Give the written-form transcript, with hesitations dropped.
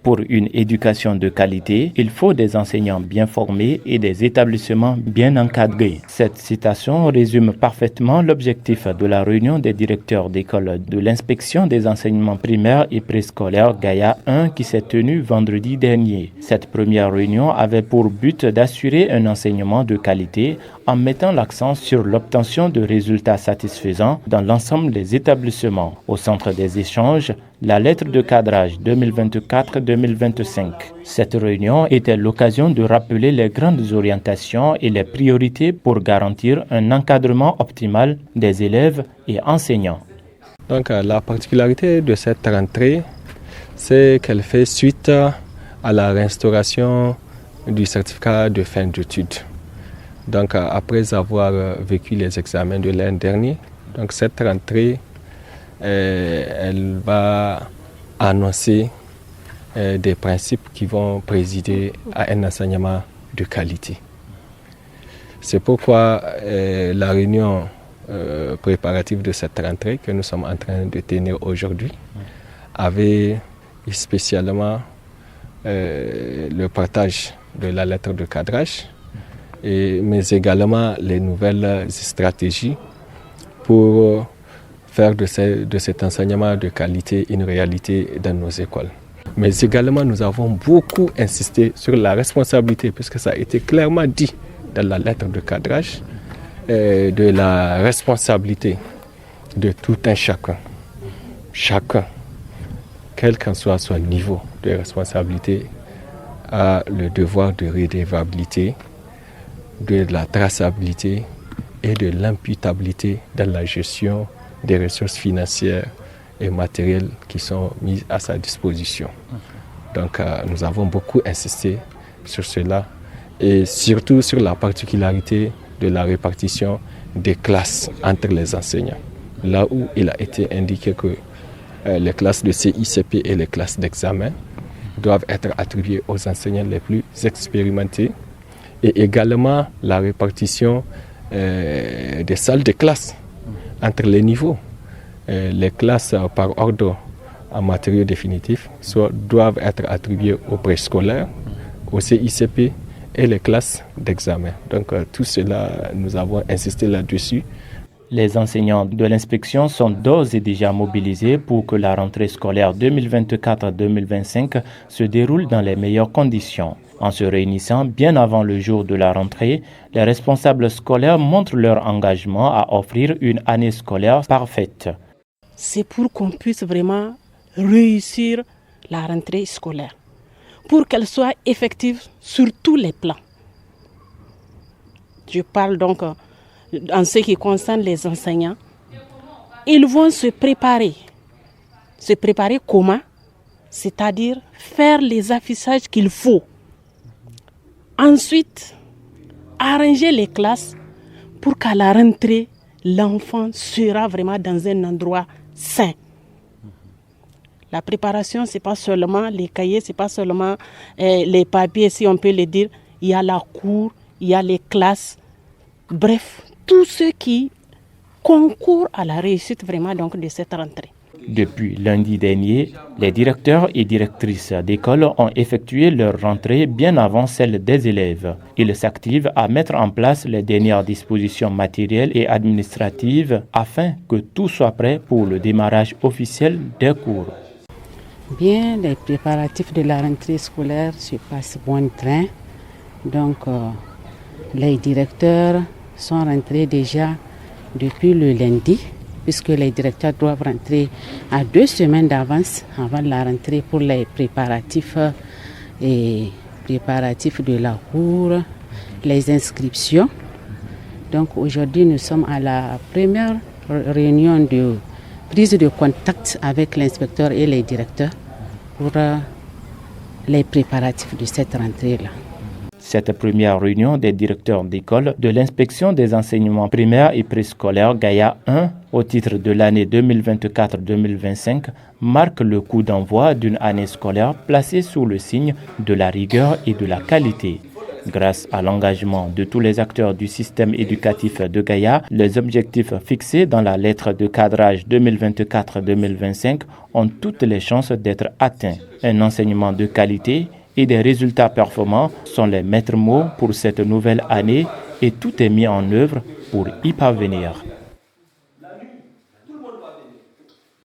Pour une éducation de qualité, il faut des enseignants bien formés et des établissements bien encadrés. Cette citation résume parfaitement l'objectif de la réunion des directeurs d'école de l'inspection des enseignements primaires et préscolaires Gaïa 1 qui s'est tenue vendredi dernier. Cette première réunion avait pour but d'assurer un enseignement de qualité en mettant l'accent sur l'obtention de résultats satisfaisants dans l'ensemble des établissements. Au centre des échanges, la lettre de cadrage 2024-2025. Cette réunion était l'occasion de rappeler les grandes orientations et les priorités pour garantir un encadrement optimal des élèves et enseignants. Donc la particularité de cette rentrée, c'est qu'elle fait suite à la restauration du certificat de fin d'études. Donc après avoir vécu les examens de l'année dernière, donc cette rentrée, elle va annoncer des principes qui vont présider à un enseignement de qualité. C'est pourquoi la réunion préparative de cette rentrée que nous sommes en train de tenir aujourd'hui avait spécialement le partage de la lettre de cadrage, mais également les nouvelles stratégies pour faire de cet enseignement de qualité une réalité dans nos écoles. Mais également, nous avons beaucoup insisté sur la responsabilité, puisque ça a été clairement dit dans la lettre de cadrage, de la responsabilité de tout un chacun. Chacun, quel qu'en soit son niveau de responsabilité, a le devoir de redevabilité, de la traçabilité et de l'imputabilité dans la gestion des ressources financières et matérielles qui sont mises à sa disposition. Donc nous avons beaucoup insisté sur cela et surtout sur la particularité de la répartition des classes entre les enseignants. Là où il a été indiqué que les classes de CICP et les classes d'examen doivent être attribuées aux enseignants les plus expérimentés et également la répartition des salles de classe entre les niveaux. Les classes par ordre en matériaux définitifs doivent être attribuées aux préscolaires, au CICP et les classes d'examen. Donc tout cela, nous avons insisté là-dessus. Les enseignants de l'inspection sont d'ores et déjà mobilisés pour que la rentrée scolaire 2024-2025 se déroule dans les meilleures conditions. En se réunissant bien avant le jour de la rentrée, les responsables scolaires montrent leur engagement à offrir une année scolaire parfaite. C'est pour qu'on puisse vraiment réussir la rentrée scolaire, pour qu'elle soit effective sur tous les plans. Je parle donc en ce qui concerne les enseignants. Ils vont se préparer. Se préparer comment? C'est-à-dire faire les affichages qu'il faut. Ensuite, arranger les classes pour qu'à la rentrée, l'enfant sera vraiment dans un endroit sain. La préparation, ce n'est pas seulement les cahiers, ce n'est pas seulement les papiers, si on peut le dire. Il y a la cour, il y a les classes. Bref, tout ce qui concourt à la réussite vraiment donc de cette rentrée. Depuis lundi dernier, les directeurs et directrices d'école ont effectué leur rentrée bien avant celle des élèves. Ils s'activent à mettre en place les dernières dispositions matérielles et administratives afin que tout soit prêt pour le démarrage officiel des cours. Bien, les préparatifs de la rentrée scolaire se passent bon train. Donc, les directeurs sont rentrés déjà depuis le lundi, puisque les directeurs doivent rentrer à 2 semaines d'avance avant la rentrée pour les préparatifs de la cour, les inscriptions. Donc aujourd'hui, nous sommes à la première réunion de prise de contact avec l'inspecteur et les directeurs pour les préparatifs de cette rentrée-là. Cette première réunion des directeurs d'école de l'inspection des enseignements primaires et préscolaires Gaïa 1 au titre de l'année 2024-2025 marque le coup d'envoi d'une année scolaire placée sous le signe de la rigueur et de la qualité. Grâce à l'engagement de tous les acteurs du système éducatif de Gaïa, les objectifs fixés dans la lettre de cadrage 2024-2025 ont toutes les chances d'être atteints. Un enseignement de qualité et des résultats performants sont les maîtres mots pour cette nouvelle année et tout est mis en œuvre pour y parvenir.